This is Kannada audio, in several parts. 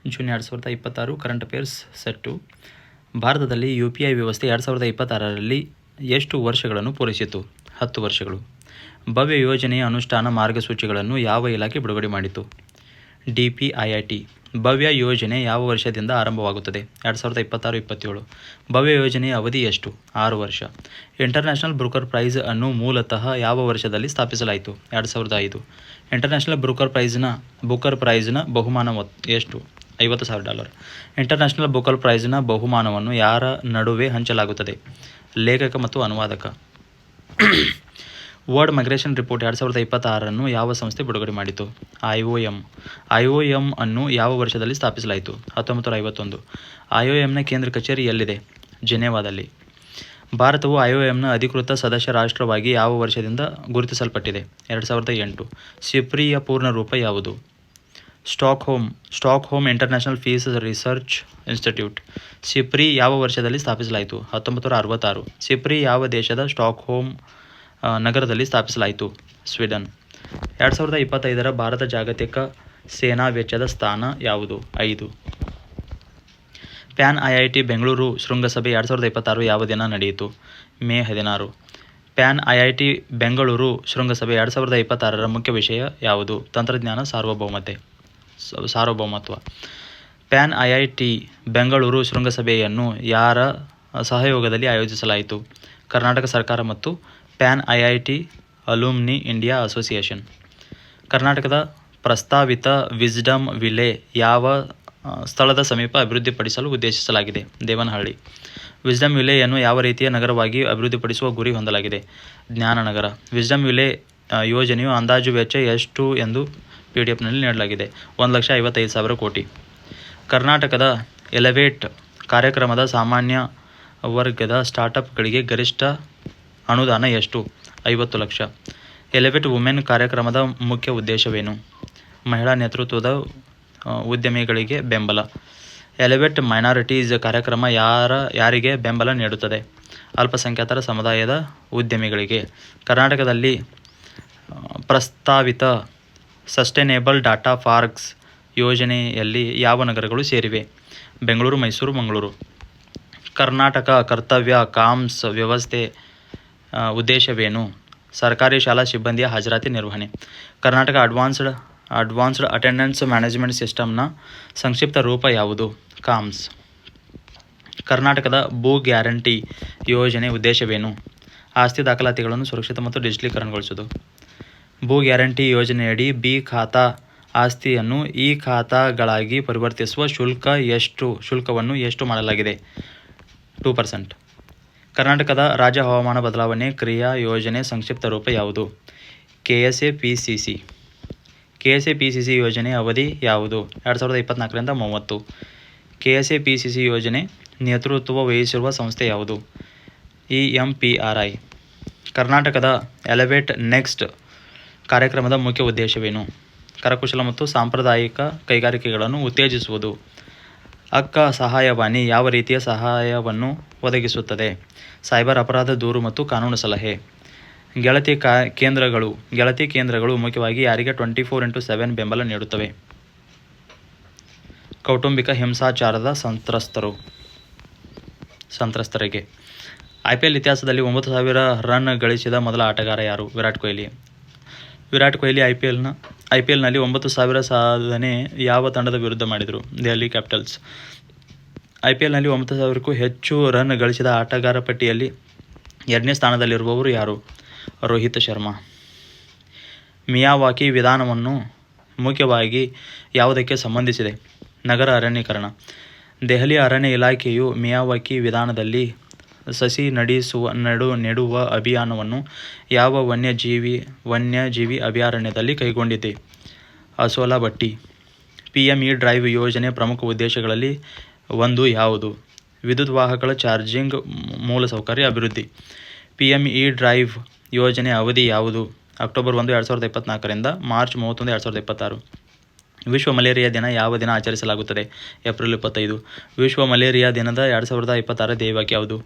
June 2026 current affairs set. ಭಾರತದಲ್ಲಿ UPI ವ್ಯವಸ್ಥೆ 2026ರಲ್ಲಿ ಎಷ್ಟು ವರ್ಷಗಳನ್ನು ಪೂರೈಸಿತು? 10 ವರ್ಷಗಳು. ಭವ್ಯ ಯೋಜನೆಯ ಅನುಷ್ಠಾನ ಮಾರ್ಗಸೂಚಿಗಳನ್ನು ಯಾವ ಇಲಾಖೆ ಬಿಡುಗಡೆ ಮಾಡಿತು? DPIIT. ಭವ್ಯ ಯೋಜನೆ ಯಾವ ವರ್ಷದಿಂದ ಆರಂಭವಾಗುತ್ತದೆ? 2026-27. ಭವ್ಯ ಯೋಜನೆಯ ಅವಧಿ ಎಷ್ಟು? 6 ವರ್ಷ. ಇಂಟರ್ನ್ಯಾಷನಲ್ ಬುಕರ್ ಪ್ರೈಸ್ ಅನ್ನು ಮೂಲತಃ ಯಾವ ವರ್ಷದಲ್ಲಿ ಸ್ಥಾಪಿಸಲಾಯಿತು? 2005. ಇಂಟರ್ನ್ಯಾಷನಲ್ ಬುಕರ್ ಪ್ರೈಸ್ನ ಬಹುಮಾನ ಎಷ್ಟು? $50,000. ಇಂಟರ್ನ್ಯಾಷನಲ್ ಬುಕರ್ ಪ್ರೈಸ್ನ ಬಹುಮಾನವನ್ನು ಯಾರ ನಡುವೆ ಹಂಚಲಾಗುತ್ತದೆ? ಲೇಖಕ ಮತ್ತು ಅನುವಾದಕ. ವರ್ಲ್ಡ್ ಮೈಗ್ರೇಷನ್ ರಿಪೋರ್ಟ್ 2026 ಯಾವ ಸಂಸ್ಥೆ ಬಿಡುಗಡೆ ಮಾಡಿತು? IOM. IOM ಅನ್ನು ಯಾವ ವರ್ಷದಲ್ಲಿ ಸ್ಥಾಪಿಸಲಾಯಿತು? 1951. IOMನ ಕೇಂದ್ರ ಕಚೇರಿ ಎಲ್ಲಿದೆ? ಜೆನೆವಾದಲ್ಲಿ. ಭಾರತವು IOMನ ಅಧಿಕೃತ ಸದಸ್ಯ ರಾಷ್ಟ್ರವಾಗಿ ಯಾವ ವರ್ಷದಿಂದ ಗುರುತಿಸಲ್ಪಟ್ಟಿದೆ? 2008. ಸಿಪ್ರಿಯ ಪೂರ್ಣ ರೂಪ ಯಾವುದು? Stockholm International Peace Research Institute. SIPRI ಯಾವ ವರ್ಷದಲ್ಲಿ ಸ್ಥಾಪಿಸಲಾಯಿತು? 1966. ಸಿಪ್ರಿ ಯಾವ ದೇಶದ ಸ್ಟಾಕ್ಹೋಮ್ ನಗರದಲ್ಲಿ ಸ್ಥಾಪಿಸಲಾಯಿತು? ಸ್ವೀಡನ್. 2025 ಭಾರತ ಜಾಗತಿಕ ಸೇನಾ ವೆಚ್ಚದ ಸ್ಥಾನ ಯಾವುದು? 5. ಪ್ಯಾನ್ IIT ಬೆಂಗಳೂರು ಶೃಂಗಸಭೆ 2026 ಯಾವ ದಿನ ನಡೆಯಿತು? ಮೇ 16. ಪ್ಯಾನ್ IIT ಬೆಂಗಳೂರು ಶೃಂಗಸಭೆ 2026 ಮುಖ್ಯ ವಿಷಯ ಯಾವುದು? ತಂತ್ರಜ್ಞಾನ ಸಾರ್ವಭೌಮತ್ವ. ಪ್ಯಾನ್ IIT ಬೆಂಗಳೂರು ಶೃಂಗಸಭೆಯನ್ನು ಯಾರ ಸಹಯೋಗದಲ್ಲಿ ಆಯೋಜಿಸಲಾಯಿತು? ಕರ್ನಾಟಕ ಸರ್ಕಾರ ಮತ್ತು PAN IIT alumni India association. ಕರ್ನಾಟಕದ ಪ್ರಸ್ತಾವಿತ ವಿಸ್ಡಮ್ ವಿಲೆ ಯಾವ ಸ್ಥಳದ ಸಮೀಪ ಅಭಿವೃದ್ಧಿಪಡಿಸಲು ಉದ್ದೇಶಿಸಲಾಗಿದೆ? ದೇವನಹಳ್ಳಿ. ವಿಸ್ಡಮ್ ವಿಲೆಯನ್ನು ಯಾವ ರೀತಿಯ ನಗರವಾಗಿ ಅಭಿವೃದ್ಧಿಪಡಿಸುವ ಗುರಿ ಹೊಂದಲಾಗಿದೆ? ಜ್ಞಾನನಗರ. ವಿಸ್ಡಮ್ ವಿಲೆ ಯೋಜನೆಯು ಅಂದಾಜು ವೆಚ್ಚ ಎಷ್ಟು ಎಂದು PDF-ನಲ್ಲಿ ನೀಡಲಾಗಿದೆ? 1,55,000 ಕೋಟಿ. ಕರ್ನಾಟಕದ ಎಲೆವೇಟ್ ಕಾರ್ಯಕ್ರಮದ ಸಾಮಾನ್ಯ ವರ್ಗದ ಸ್ಟಾರ್ಟ್ಅಪ್ಗಳಿಗೆ ಗರಿಷ್ಠ ಅನುದಾನ ಎಷ್ಟು? 50 ಲಕ್ಷ. ಎಲೆವೇಟ್ ವುಮೆನ್ ಕಾರ್ಯಕ್ರಮದ ಮುಖ್ಯ ಉದ್ದೇಶವೇನು? ಮಹಿಳಾ ನೇತೃತ್ವದ ಉದ್ಯಮಿಗಳಿಗೆ ಬೆಂಬಲ. ಎಲೆವೇಟ್ ಮೈನಾರಿಟೀಸ್ ಕಾರ್ಯಕ್ರಮ ಯಾರಿಗೆ ಬೆಂಬಲ ನೀಡುತ್ತದೆ? ಅಲ್ಪಸಂಖ್ಯಾತರ ಸಮುದಾಯದ ಉದ್ಯಮಿಗಳಿಗೆ. ಕರ್ನಾಟಕದಲ್ಲಿ ಪ್ರಸ್ತಾವಿತ ಸಸ್ಟೈನೇಬಲ್ ಡಾಟಾ ಪಾರ್ಕ್ಸ್ ಯೋಜನೆಯಲ್ಲಿ ಯಾವ ನಗರಗಳು ಸೇರಿವೆ? ಬೆಂಗಳೂರು, ಮೈಸೂರು, ಮಂಗಳೂರು. ಕರ್ನಾಟಕ ಕರ್ತವ್ಯ ಕಾಮ್ಸ್ ವ್ಯವಸ್ಥೆ ಉದ್ದೇಶವೇನು? ಸರ್ಕಾರಿ ಶಾಲಾ ಸಿಬ್ಬಂದಿಯ ಹಾಜರಾತಿ ನಿರ್ವಹಣೆ. ಕರ್ನಾಟಕ ಅಡ್ವಾನ್ಸ್ಡ್ ಅಟೆಂಡೆನ್ಸ್ ಮ್ಯಾನೇಜ್ಮೆಂಟ್ ಸಿಸ್ಟಮ್ನ ಸಂಕ್ಷಿಪ್ತ ರೂಪ ಯಾವುದು? ಕಾಮ್ಸ್. ಕರ್ನಾಟಕದ ಭೂ ಗ್ಯಾರಂಟಿ ಯೋಜನೆ ಉದ್ದೇಶವೇನು? ಆಸ್ತಿ ದಾಖಲಾತಿಗಳನ್ನು ಸುರಕ್ಷಿತ ಮತ್ತು ಡಿಜಿಟಲೀಕರಣಗೊಳಿಸುವುದು. ಭೂ ಗ್ಯಾರಂಟಿ ಯೋಜನೆಯಡಿ ಬಿ ಖಾತಾ ಆಸ್ತಿಯನ್ನು ಈ ಖಾತಾಗಳಾಗಿ ಪರಿವರ್ತಿಸುವ ಶುಲ್ಕವನ್ನು ಎಷ್ಟು ಮಾಡಲಾಗಿದೆ? 2%. ಕರ್ನಾಟಕದ ರಾಜ್ಯ ಹವಾಮಾನ ಬದಲಾವಣೆ ಕ್ರಿಯಾ ಯೋಜನೆ ಸಂಕ್ಷಿಪ್ತ ರೂಪ ಯಾವುದು? KSAPCC. KSAPCC ಯೋಜನೆ ಅವಧಿ ಯಾವುದು? 2024-30. KSAPCC ಯೋಜನೆ ನೇತೃತ್ವ ವಹಿಸಿರುವ ಸಂಸ್ಥೆ ಯಾವುದು? EMPRI. ಕರ್ನಾಟಕದ ಎಲೆವೇಟ್ ನೆಕ್ಸ್ಟ್ ಕಾರ್ಯಕ್ರಮದ ಮುಖ್ಯ ಉದ್ದೇಶವೇನು? ಕರಕುಶಲ ಮತ್ತು ಸಾಂಪ್ರದಾಯಿಕ ಕೈಗಾರಿಕೆಗಳನ್ನು ಉತ್ತೇಜಿಸುವುದು. ಅಕ್ಕ ಸಹಾಯವಾಣಿ ಯಾವ ರೀತಿಯ ಸಹಾಯವನ್ನು ಒದಗಿಸುತ್ತದೆ? ಸೈಬರ್ ಅಪರಾಧ ದೂರು ಮತ್ತು ಕಾನೂನು ಸಲಹೆ. ಗೆಳತಿ ಕೇಂದ್ರಗಳು ಮುಖ್ಯವಾಗಿ ಯಾರಿಗೆ 24x7 ಬೆಂಬಲ ನೀಡುತ್ತವೆ? ಕೌಟುಂಬಿಕ ಹಿಂಸಾಚಾರದ ಸಂತ್ರಸ್ತರಿಗೆ. IPL ಇತಿಹಾಸದಲ್ಲಿ 9,000 ರನ್ ಗಳಿಸಿದ ಮೊದಲ ಆಟಗಾರ ಯಾರು? ವಿರಾಟ್ ಕೊಹ್ಲಿ IPLನಲ್ಲಿ 9,000 ಸಾಧನೆ ಯಾವ ತಂಡದ ವಿರುದ್ಧ ಮಾಡಿದರು? ದೆಹಲಿ ಕ್ಯಾಪಿಟಲ್ಸ್. IPLನಲ್ಲಿ 9,000ಕ್ಕೂ ಹೆಚ್ಚು ರನ್ ಗಳಿಸಿದ ಆಟಗಾರ ಪಟ್ಟಿಯಲ್ಲಿ 2ನೇ ಸ್ಥಾನದಲ್ಲಿರುವವರು ಯಾರು? ರೋಹಿತ್ ಶರ್ಮಾ. ಮಿಯಾವಾಕಿ ವಿಧಾನವನ್ನು ಮುಖ್ಯವಾಗಿ ಯಾವುದಕ್ಕೆ ಸಂಬಂಧಿಸಿದೆ? ನಗರ ಅರಣ್ಯೀಕರಣ. ದೆಹಲಿ ಅರಣ್ಯ ಇಲಾಖೆಯು ಮಿಯಾವಾಕಿ ವಿಧಾನದಲ್ಲಿ ಸಸಿ ನೆಡುವ ಅಭಿಯಾನವನ್ನು ಯಾವ ವನ್ಯಜೀವಿ ಅಭಯಾರಣ್ಯದಲ್ಲಿ ಕೈಗೊಂಡಿದೆ? ಅಸೋಲಾ ಬಟ್ಟಿ. PME ಡ್ರೈವ್ ಯೋಜನೆ ಪ್ರಮುಖ ಉದ್ದೇಶಗಳಲ್ಲಿ ಒಂದು ಯಾವುದು? ವಿದ್ಯುತ್ ವಾಹಕಗಳ ಚಾರ್ಜಿಂಗ್ ಮೂಲಸೌಕರ್ಯ ಅಭಿವೃದ್ಧಿ. PME ಡ್ರೈವ್ ಯೋಜನೆ ಅವಧಿ ಯಾವುದು? October 1, 2024 March 31, 2026. ವಿಶ್ವ ಮಲೇರಿಯಾ ದಿನ ಯಾವ ದಿನ ಆಚರಿಸಲಾಗುತ್ತದೆ? ಏಪ್ರಿಲ್ 25. ವಿಶ್ವ ಮಲೇರಿಯಾ ದಿನದ 2026 ಧ್ಯೇಯವಾಕ್ಯ ಯಾವುದು?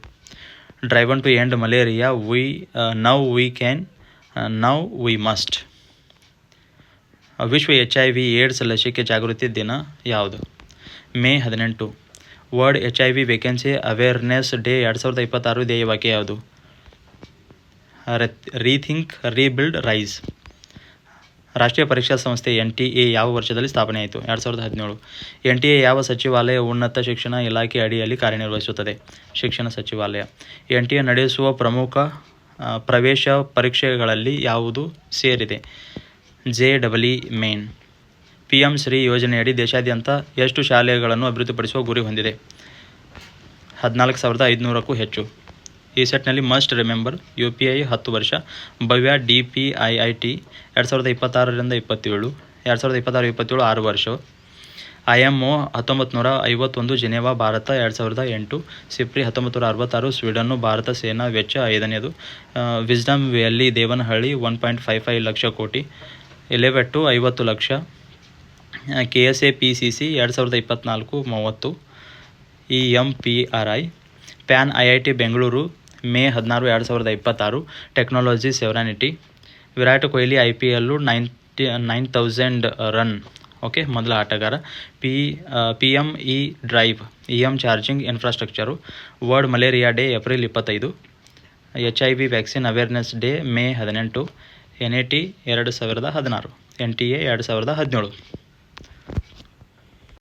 Driven to end malaria now we can now we must. ವಿಶ್ವ HIV ಏಡ್ಸ್ ಲಸಿಕೆ ಜಾಗೃತಿ ದಿನ ಯಾವುದು? ಮೇ 18. ವರ್ಲ್ಡ್ HIV ವೇಕೆನ್ಸಿ ಅವೇರ್ನೆಸ್ ಡೇ 2026 ಧ್ಯೇಯವಾಕ್ಯ ಯಾವುದು? Rethink, rebuild, rise. ರಾಷ್ಟ್ರೀಯ ಪರೀಕ್ಷಾ ಸಂಸ್ಥೆ NTA ಯಾವ ವರ್ಷದಲ್ಲಿ ಸ್ಥಾಪನೆಯಾಯಿತು? 2017. NTA ಯಾವ ಸಚಿವಾಲಯ ಉನ್ನತ ಶಿಕ್ಷಣ ಇಲಾಖೆ ಅಡಿಯಲ್ಲಿ ಕಾರ್ಯನಿರ್ವಹಿಸುತ್ತದೆ? ಶಿಕ್ಷಣ ಸಚಿವಾಲಯ. NTA ನಡೆಸುವ ಪ್ರಮುಖ ಪ್ರವೇಶ ಪರೀಕ್ಷೆಗಳಲ್ಲಿ ಯಾವುದು ಸೇರಿದೆ? JEE main. PM ಶ್ರೀ ಯೋಜನೆಯಡಿ ದೇಶಾದ್ಯಂತ ಎಷ್ಟು ಶಾಲೆಗಳನ್ನು ಅಭಿವೃದ್ಧಿಪಡಿಸುವ ಗುರಿ ಹೊಂದಿದೆ? 14,500ಕ್ಕೂ ಹೆಚ್ಚು. ಈ ಸೆಟ್ನಲ್ಲಿ ಮಸ್ಟ್ ರಿಮೆಂಬರ್ UPI 10 ವರ್ಷ, ಭವ್ಯ DPIIT 2026-27, 2026-27 6 ವರ್ಷ, IMO 1951 ಜಿನೆವಾ ಭಾರತ 2008, ಸಿಪ್ರಿ 1966 ಸ್ವೀಡನ್ನು ಭಾರತ ಸೇನಾ ವೆಚ್ಚ 5ನೇದು, ವಿಸ್ಡಮ್ ವ್ಯಾಲಿ ದೇವನಹಳ್ಳಿ 1.55 ಲಕ್ಷ ಕೋಟಿ, ಎಲೆವೆಟ್ಟು 50 lakh, KSAPCC 2024 30, EMPRI, pan IIT Bengaluru May 16, 2026, technology sovereignty, Virat Kohli IPL 9,000 run, okay, ಮೊದಲ ಆಟಗಾರ. PME drive, EM charging infrastructure. World malaria day April 25, HIV vaccine awareness day May 18, NAT 2016, NTA 2017.